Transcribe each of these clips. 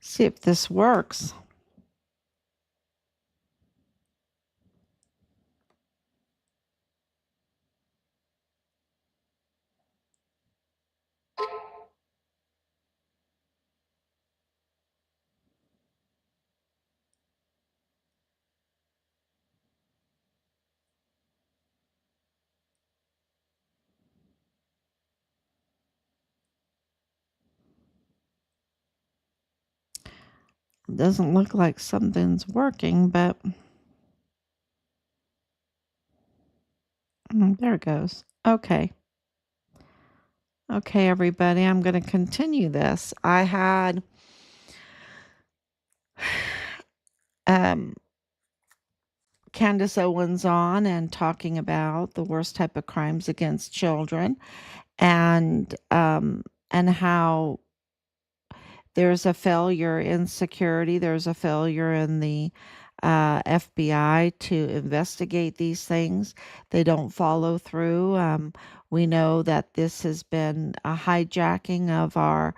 See if this works. Doesn't look like something's working, but there it goes. Okay. Okay, everybody, I'm going to continue this. I had um, Candace Owens on and talking about the worst type of crimes against children, and how there's a failure in security, there's a failure in the FBI to investigate these things. They don't follow through. We know that this has been a hijacking of our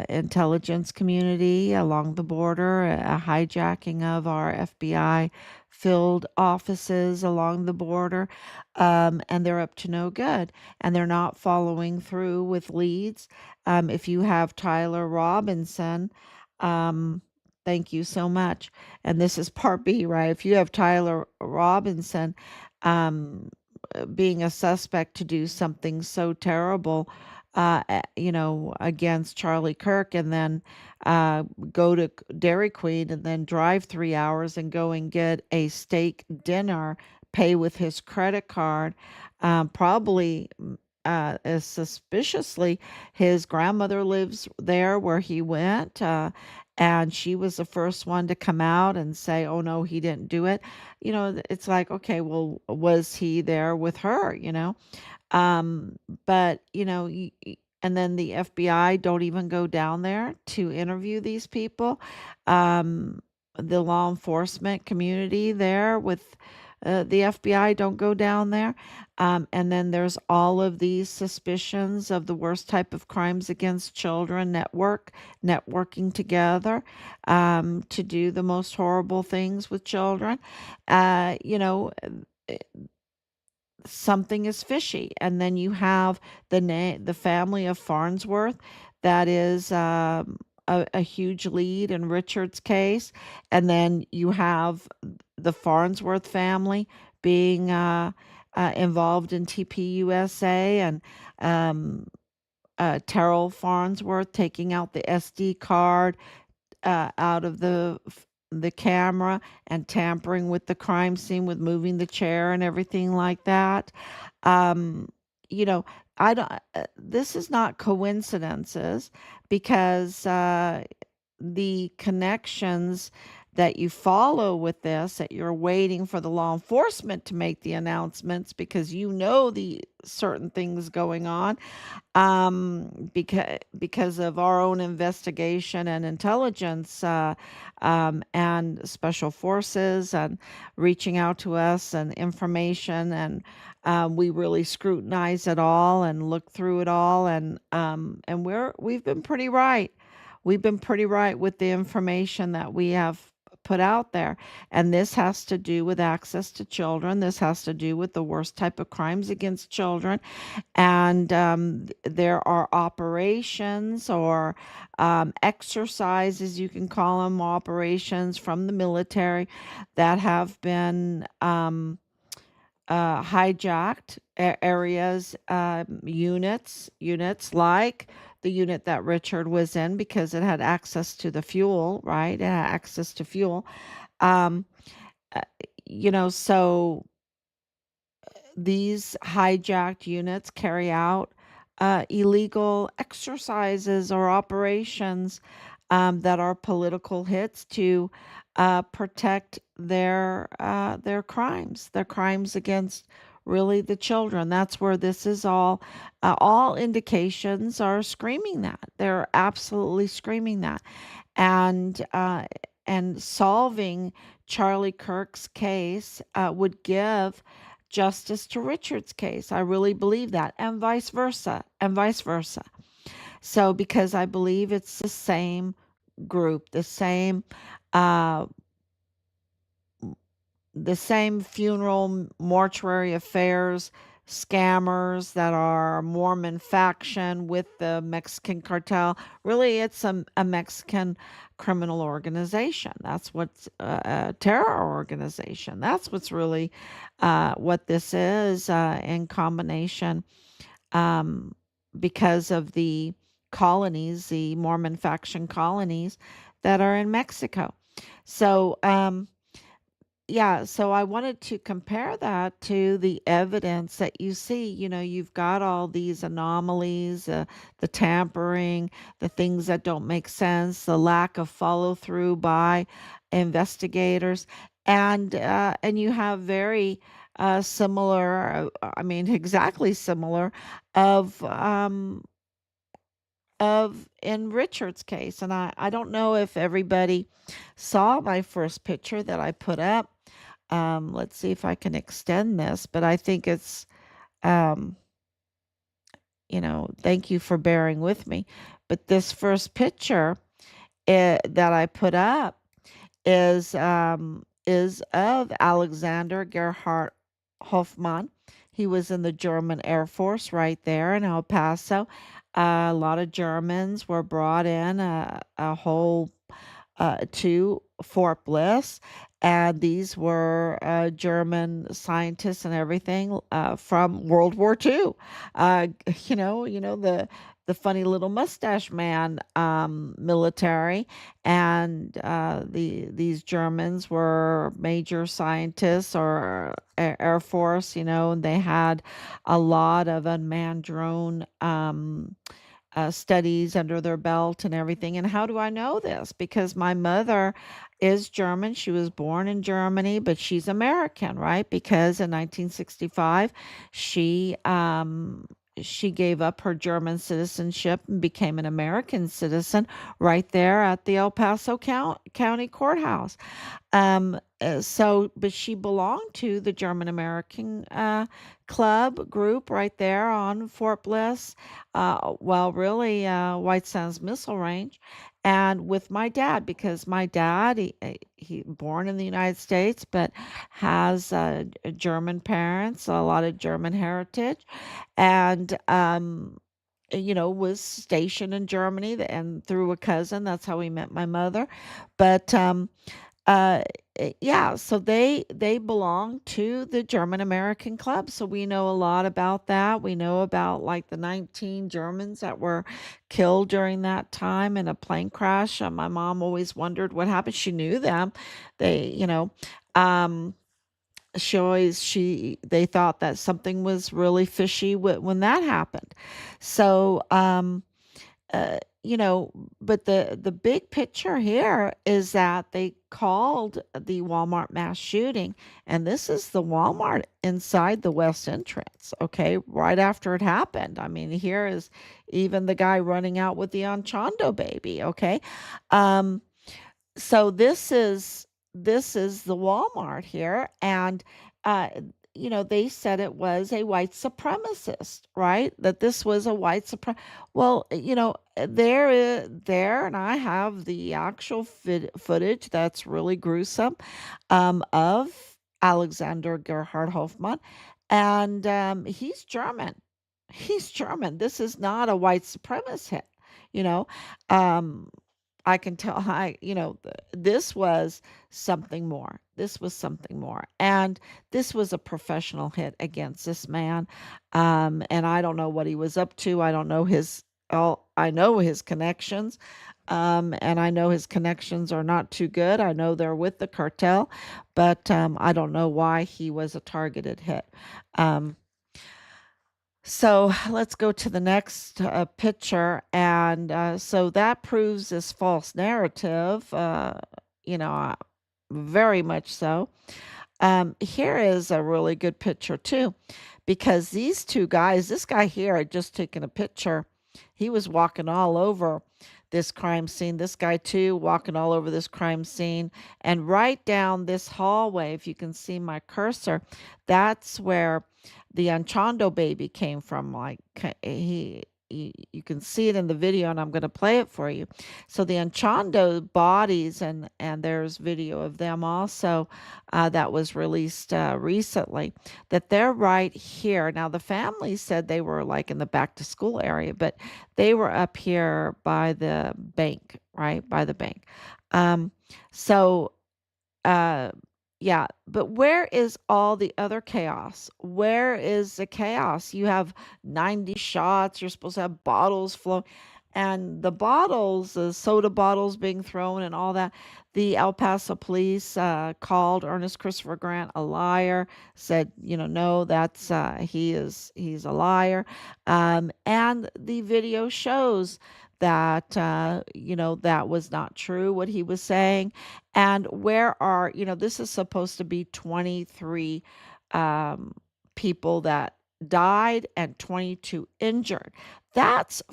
intelligence community along the border, a hijacking of our FBI field offices along the border, and they're up to no good. And they're not following through with leads. If you have Tyler Robinson, um, thank you so much. And this is part B, right? If you have Tyler Robinson um, being a suspect to do something so terrible, against Charlie Kirk, and then go to Dairy Queen and then drive 3 hours and go and get a steak dinner, pay with his credit card, probably suspiciously, his grandmother lives there where he went, and she was the first one to come out and say, "Oh no, he didn't do it." It's like, okay, well, was he there with her? Um, but and then the FBI don't even go down there to interview these people. Um, the law enforcement community there with the FBI don't go down there. And then there's all of these suspicions of the worst type of crimes against children networking together to do the most horrible things with children. Uh, you know, Something is fishy. And then you have the family of Farnsworth that is a huge lead in Richard's case, and then you have the Farnsworth family being involved in TPUSA, and um, Terrell Farnsworth taking out the SD card out of the camera and tampering with the crime scene with moving the chair and everything like that. Um, you know, I don't. This is not coincidences because the connections that you follow with this, that you're waiting for the law enforcement to make the announcements because the certain things going on, because of our own investigation and intelligence, and special forces and reaching out to us and information, and we really scrutinize it all and look through it all, and we've been pretty right. We've been pretty right with the information that we have put out there. And this has to do with access to children. This has to do with the worst type of crimes against children. And there are operations or exercises, you can call them operations from the military that have been hijacked areas, units like the unit that Richard was in because it had access to the fuel, right? It had access to fuel. Um, uh, so these hijacked units carry out illegal exercises or operations that are political hits to protect their crimes against really the children. That's where this is all. All indications are screaming that. They're absolutely screaming that, and solving Charlie Kirk's case would give justice to Richard's case. I really believe that, and vice versa, and vice versa. So, because I believe it's the same group, uh, the same funeral mortuary affairs scammers that are Mormon faction with the Mexican cartel. Really, it's a Mexican criminal organization. That's what's a terror organization. That's what's really what this is in combination um, because of the colonies, the Mormon faction colonies that are in Mexico. So, yeah, so I wanted to compare that to the evidence that you see. You've got all these anomalies, the tampering, the things that don't make sense, the lack of follow through by investigators, and you have very similar, I mean, exactly similar of in Richard's case. And I don't know if everybody saw my first picture that I put up. Let's see if I can extend this, but I think it's, um, thank you for bearing with me. But this first picture that I put up is of Alexander Gerhard Hofmann. He was in the German Air Force right there in El Paso. A lot of Germans were brought in, a whole to Fort Bliss, and these were German scientists and everything from World War II. The funny little mustache man military, and these Germans were major scientists or Air Force, and they had a lot of unmanned drone. Studies under their belt and everything. And how do I know this? Because my mother is German. She was born in Germany, but she's American, right? Because in 1965, she she gave up her German citizenship and became an American citizen right there at the El Paso County Courthouse. But she belonged to the German American club group right there on Fort Bliss, well, really, White Sands Missile Range. And with my dad, because my dad, he born in the United States, but has German parents, a lot of German heritage, and was stationed in Germany, and through a cousin, that's how we met my mother. But uh, yeah, so they belong to the German American Club. So we know a lot about that. We know about like the 19 Germans that were killed during that time in a plane crash. My mom always wondered what happened. She knew them. They, um, they thought that something was really fishy when that happened. So, but the big picture here is that they called the Walmart mass shooting, and this is the Walmart inside the west entrance, okay, right after it happened. I mean, here is even the guy running out with the Anchondo baby, okay. Um, so this is the Walmart here, and uh, they said it was a white supremacist, right? That this was a white suprem. Well, there, and I have the actual footage that's really gruesome of Alexander Gerhard Hofmann, and he's German. He's German. This is not a white supremacist, you know. Um, I can tell this was something more. This was something more. And this was a professional hit against this man. And I don't know what he was up to. I don't know I know his connections. And I know his connections are not too good. I know they're with the cartel, but I don't know why he was a targeted hit. Um, so let's go to the next picture. And so that proves this false narrative, you know, uh, very much so. Here is a really good picture, too, because these two guys, this guy here had just taken a picture. He was walking all over this crime scene. This guy, too, walking all over this crime scene. And right down this hallway, if you can see my cursor, that's where the Anchondo baby came from. Like he you can see it in the video, and I'm going to play it for you. So the Anchondo bodies, and there's video of them also that was released recently, that they're right here. Now the family said they were like in the back to school area, but they were up here by the bank, right by the bank. Um, so uh, yeah, but where is all the other chaos? Where is the chaos? You have 90 shots, you're supposed to have bottles flow, and the bottles, the soda bottles being thrown and all that. The El Paso police called Ernest Christopher Grant a liar, said, no, he's a liar. And the video shows that, that was not true, what he was saying. And this is supposed to be 23 um, people that died and 22 injured. That's,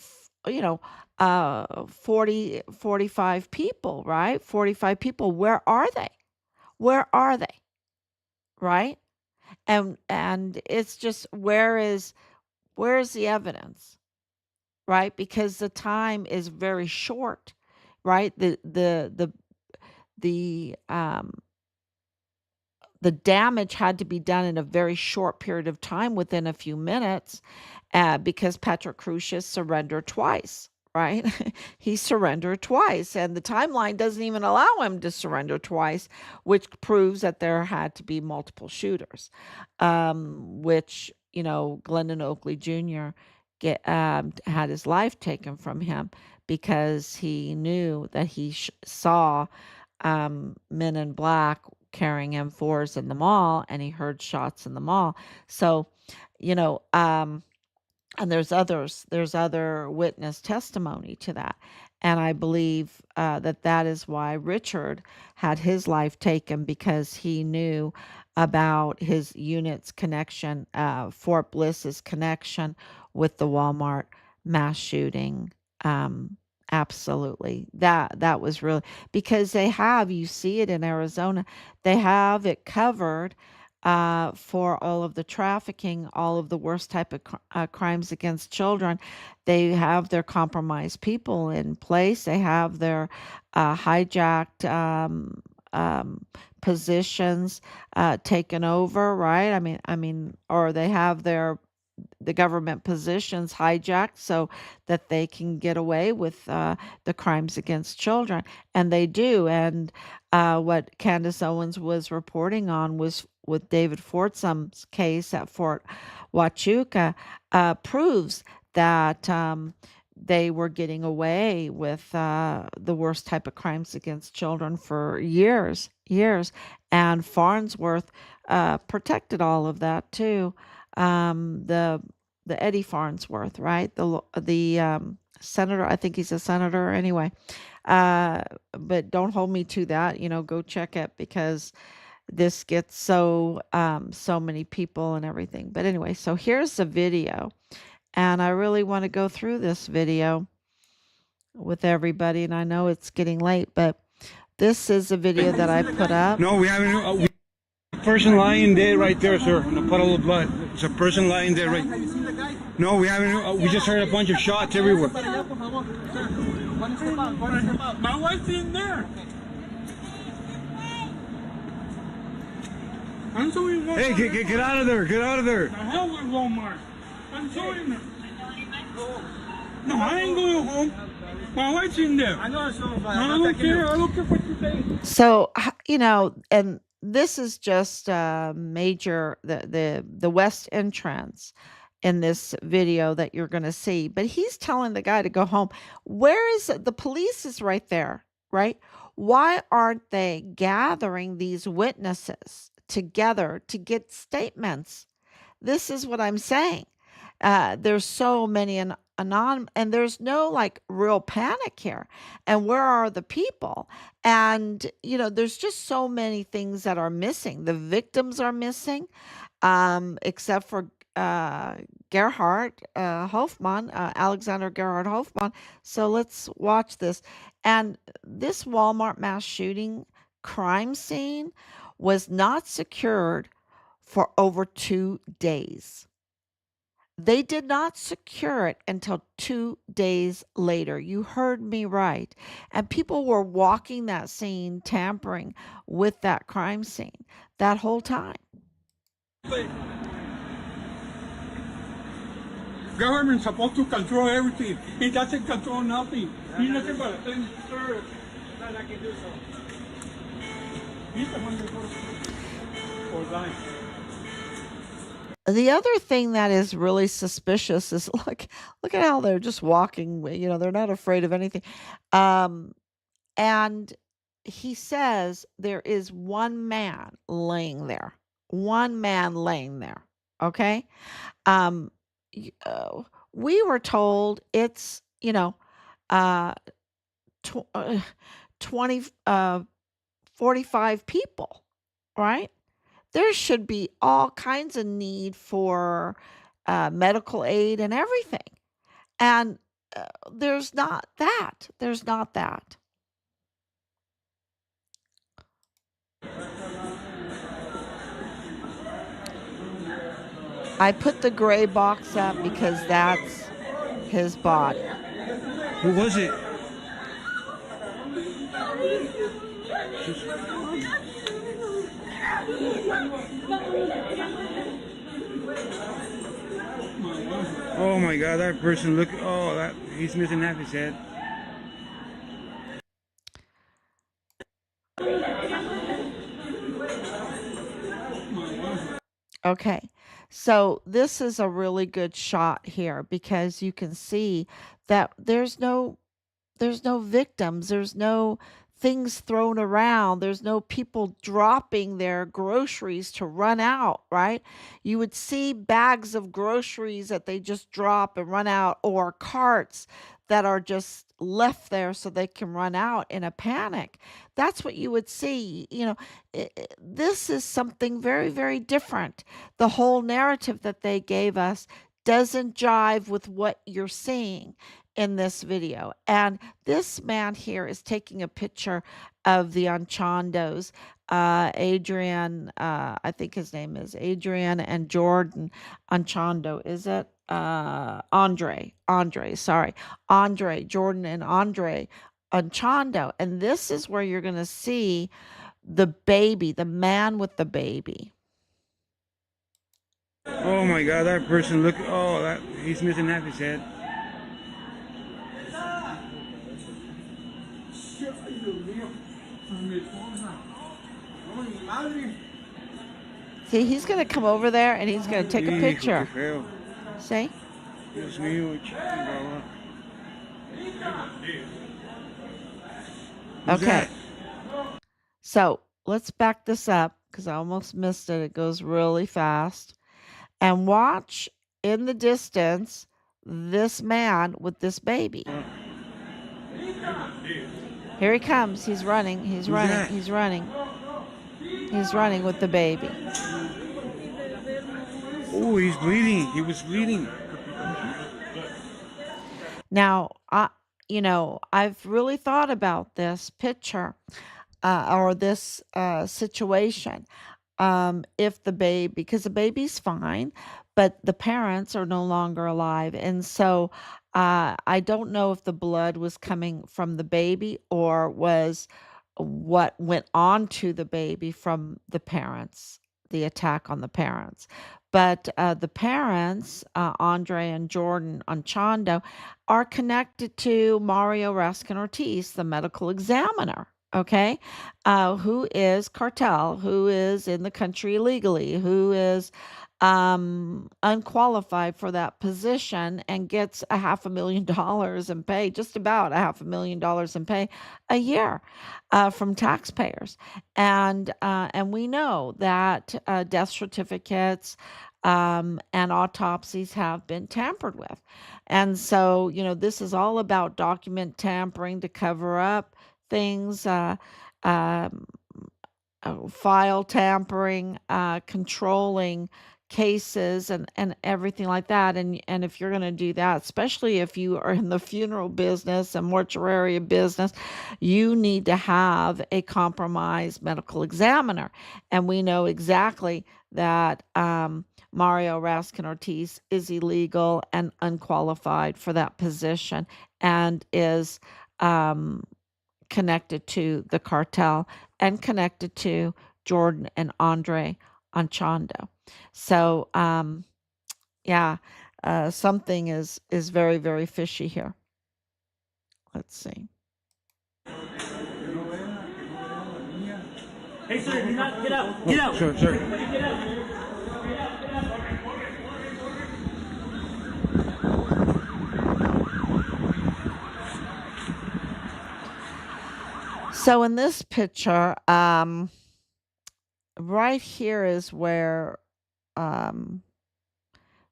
45 people, right? 45 people. Where are they? Where are they? Right? And it's just, where is the evidence? Right? Because the time is very short, right? The the damage had to be done in a very short period of time, within a few minutes, because Patrick Crucius surrendered twice, right? He surrendered twice, and the timeline doesn't even allow him to surrender twice, which proves that there had to be multiple shooters, which, Glendon Oakley Jr. Had his life taken from him because he knew that he saw men in black carrying M4s in the mall, and he heard shots in the mall. So, you know, um, and there's other witness testimony to that. And I believe that is why Richard had his life taken, because he knew about his unit's connection, Fort Bliss's connection with the Walmart mass shooting. Um, Absolutely. That was really, because you see it in Arizona, they have it covered for all of the trafficking, all of the worst type of crimes against children. They have their compromised people in place. They have their hijacked positions taken over, right? Or they have the government positions hijacked so that they can get away with the crimes against children. And they do. And what Candace Owens was reporting on was with David Fortsum's case at Fort Huachuca, proves that they were getting away with the worst type of crimes against children for years. And Farnsworth protected all of that too. The Eddie Farnsworth, right? The senator, I think he's a senator anyway. But don't hold me to that. Go check it, because this gets so many people and everything. But anyway, so here's the video, and I really want to go through this video with everybody. And I know it's getting late, but this is a video that I put up. No, we haven't. A person lying dead right there, sir, in a puddle of blood. It's a person lying dead right. Have you seen the guy? No, we haven't. We just heard a bunch of shots everywhere. My wife's in there. I'm showing Walmart. Hey, get out of there! Get out of there! The hell with Walmart. I'm showing them. No, I ain't going home. My wife's in there. I know it's so bad. I don't care. I don't care what you say. So, and this is just major, the west entrance in this video that you're going to see. But he's telling the guy to go home. Where is it? The police is right there, right? Why aren't they gathering these witnesses together to get statements? This is what I'm saying. There's so many and there's no like real panic here. And where are the people? And there's just so many things that are missing. The victims are missing, except for Gerhard Hofmann, Alexander Gerhard Hofmann. So let's watch this. And this Walmart mass shooting crime scene was not secured for over 2 days. They did not secure it until 2 days later. You heard me right. And people were walking that scene, tampering with that crime scene that whole time. Government's supposed to control everything. It doesn't control nothing. He's nothing but a thing, sir. That I can do so. He's the one that goes or die. The other thing that is really suspicious is look at how they're just walking, they're not afraid of anything. And he says there is one man laying there. One man laying there. Okay? Um we were told it's, uh, tw- uh 20 45 people, right? There should be all kinds of need for medical aid and everything. And there's not that. There's not that. I put the gray box up because that's his body. Who was it? Oh my God, that person, look, he's missing half his head. Okay. So this is a really good shot here because you can see that there's no victims, there's no things thrown around, there's no people dropping their groceries to run out, right? You would see bags of groceries that they just drop and run out, or carts that are just left there so they can run out in a panic. That's what you would see. This is something very, very different. The whole narrative that they gave us doesn't jive with what you're seeing in this video. And this man here is taking a picture of the Anchandos. Adrian, I think his name is Adrian and Jordan Anchando. Is it? Andre, Jordan and Andre Anchando. And this is where you're going to see the baby, the man with the baby. Oh my God, that person, look, he's missing half his head. See, he's going to come over there and he's going to take a picture. See? Dios mío, chihuahua. Who's Okay. that? So let's back this up because I almost missed it. It goes really fast. And watch in the distance this man with this baby. Here he comes. He's running. He's running. that? He's running. He's running with the baby. Oh, he's bleeding. He was bleeding. Now, I've really thought about this picture or this situation. If the baby, because the baby's fine, but the parents are no longer alive. And so I don't know if the blood was coming from the baby or was what went on to the baby from the parents, the attack on the parents. But the parents, Andre and Jordan Anchando, are connected to Mario Raskin Ortiz, the medical examiner. Okay, who is cartel, who is in the country illegally, who is unqualified for that position and gets $500,000 in pay, just about $500,000 in pay a year from taxpayers. And we know that death certificates and autopsies have been tampered with. And so, this is all about document tampering to cover up things, file tampering, controlling cases and everything like that. And if you're going to do that, especially if you are in the funeral business and mortuary business, you need to have a compromised medical examiner. And we know exactly that Mario Raskin Ortiz is illegal and unqualified for that position and is connected to the cartel and connected to Jordan and Andre Anchondo. So, yeah, something is very, very fishy here. Let's see. Hey, sir, you're not. Get out. Get out. Sure. Get out. So in this picture, right here is where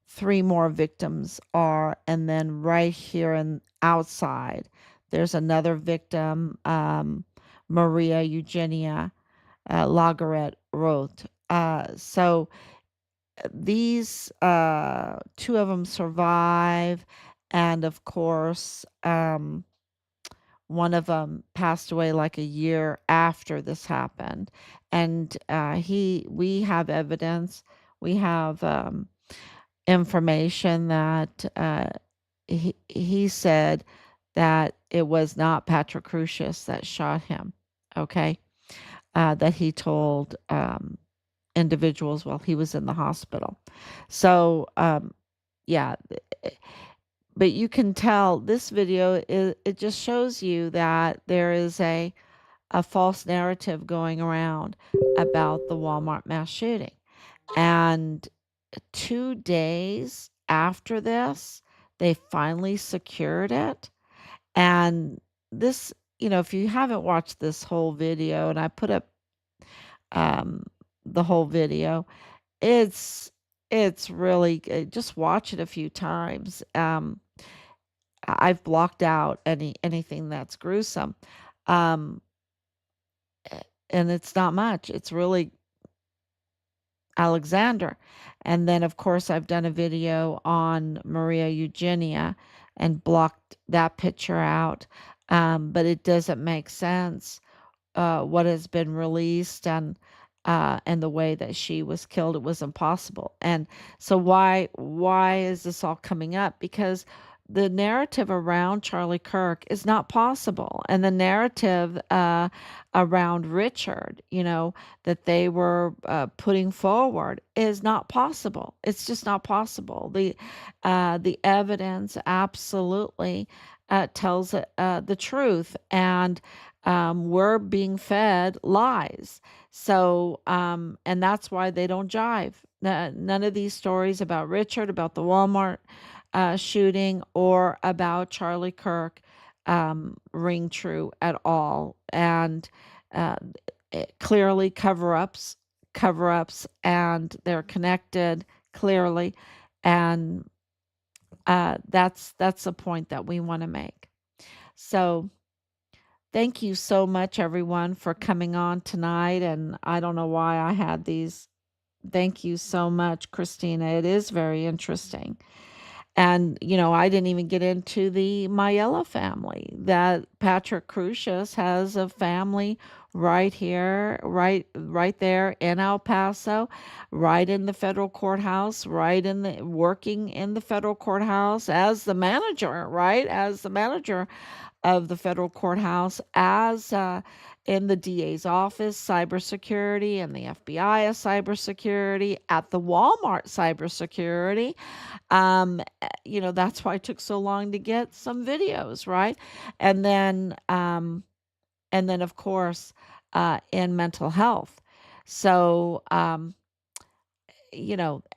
3 more victims are, and then right here and outside, there's another victim, Maria Eugenia Lagaret Roth. So these 2 of them survive, and of course, one of them passed away like a year after this happened, and we have evidence, we have information that he said that it was not Patrick Crucius that shot him. Okay, that he told individuals while he was in the hospital. So yeah, but you can tell this video it just shows you that there is a false narrative going around about the Walmart mass shooting. And 2 days after this, they finally secured it. And this, if you haven't watched this whole video, and I put up the whole video, it's really just watch it a few times. I've blocked out anything that's gruesome. And it's not much. It's really Alexander. And then, of course, I've done a video on Maria Eugenia and blocked that picture out. But it doesn't make sense what has been released and the way that she was killed. It was impossible. And so why is this all coming up? Because the narrative around Charlie Kirk is not possible, and the narrative around Richard, that they were putting forward is not possible. It's just not possible. The evidence absolutely tells the truth, and we're being fed lies. So, and that's why they don't jive. None of these stories about Richard, about the Walmart shooting, or about Charlie Kirk ring true at all. And clearly cover-ups, and they're connected clearly. And that's the point that we want to make. So thank you so much, everyone, for coming on tonight. And I don't know why I had these. Thank you so much, Christina. It is very interesting. And, I didn't even get into the Mayella family, that Patrick Crucius has a family right here, right there in El Paso, right in the federal courthouse, working in the federal courthouse as the manager, right? As the manager of the federal courthouse, as in the DA's office, cybersecurity, and the FBI of cybersecurity, at the Walmart cybersecurity. That's why it took so long to get some videos, right? And then of course, in mental health. So, and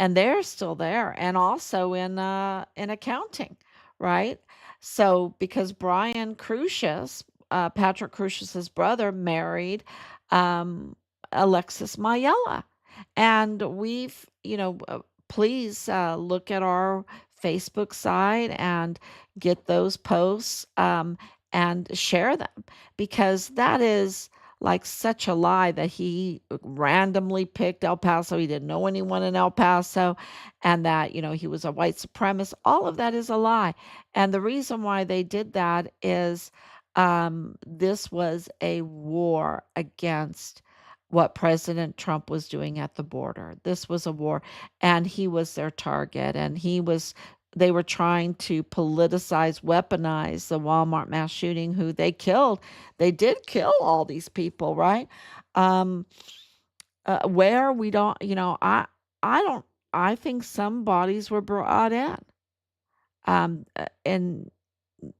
they're still there, and also in accounting, right? So, because Brian Crucius, Patrick Crucius's brother, married Alexis Mayella, and we've, please look at our Facebook side and get those posts and share them, because that is like such a lie that he randomly picked El Paso. He didn't know anyone in El Paso, and that, he was a white supremacist. All of that is a lie. And the reason why they did that is this was a war against what President Trump was doing at the border. This was a war, and he was their target, and they were trying to politicize, weaponize the Walmart mass shooting, who they killed. They did kill all these people, right? Um, where we don't, I don't, I think some bodies were brought in. And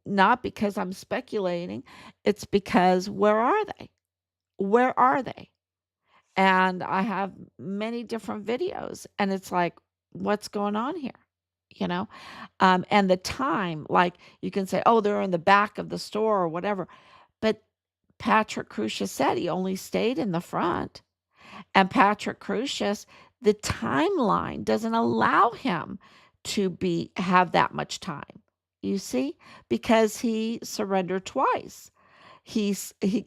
not because I'm speculating, it's because where are they? Where are they? And I have many different videos, and it's like, what's going on here? You know? And the time, like you can say, oh, they're in the back of the store or whatever. But Patrick Crusius said he only stayed in the front. And Patrick Crusius, the timeline doesn't allow him to have that much time. You see? Because he surrendered twice. He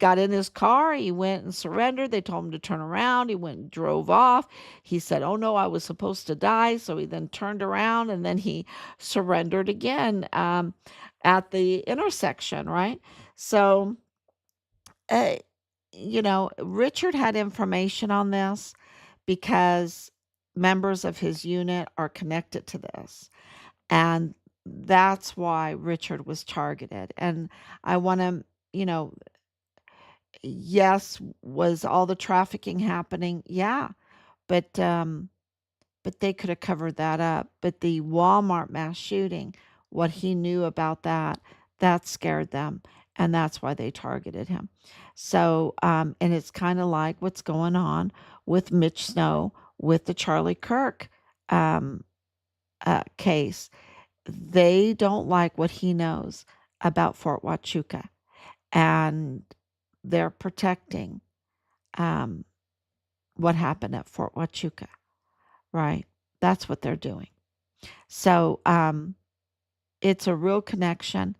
got in his car, he went and surrendered. They told him to turn around. He went and drove off. He said, "Oh no, I was supposed to die." So he then turned around and then he surrendered again at the intersection, right? So, uh, Richard had information on this because members of his unit are connected to this. And that's why Richard was targeted. And I want to, you know, yes, was all the trafficking happening? Yeah, but they could have covered that up. But the Walmart mass shooting, what he knew about that, that scared them, and that's why they targeted him. So, and it's kind of like what's going on with Mitch Snow with the Charlie Kirk um, case. They don't like what he knows about Fort Huachuca, and they're protecting um, what happened at Fort Huachuca, right? That's what they're doing. So it's a real connection.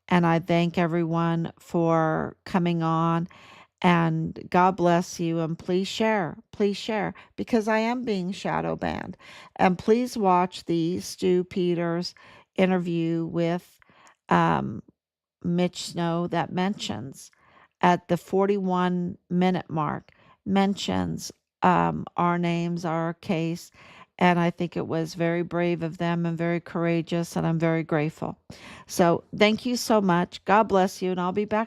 And I thank everyone for coming on. And God bless you. And please share, because I am being shadow banned. And please watch the Stu Peters interview with Mitch Snow that mentions at the 41-minute mark, mentions our names, our case. And I think it was very brave of them and very courageous, and I'm very grateful. So thank you so much. God bless you, and I'll be back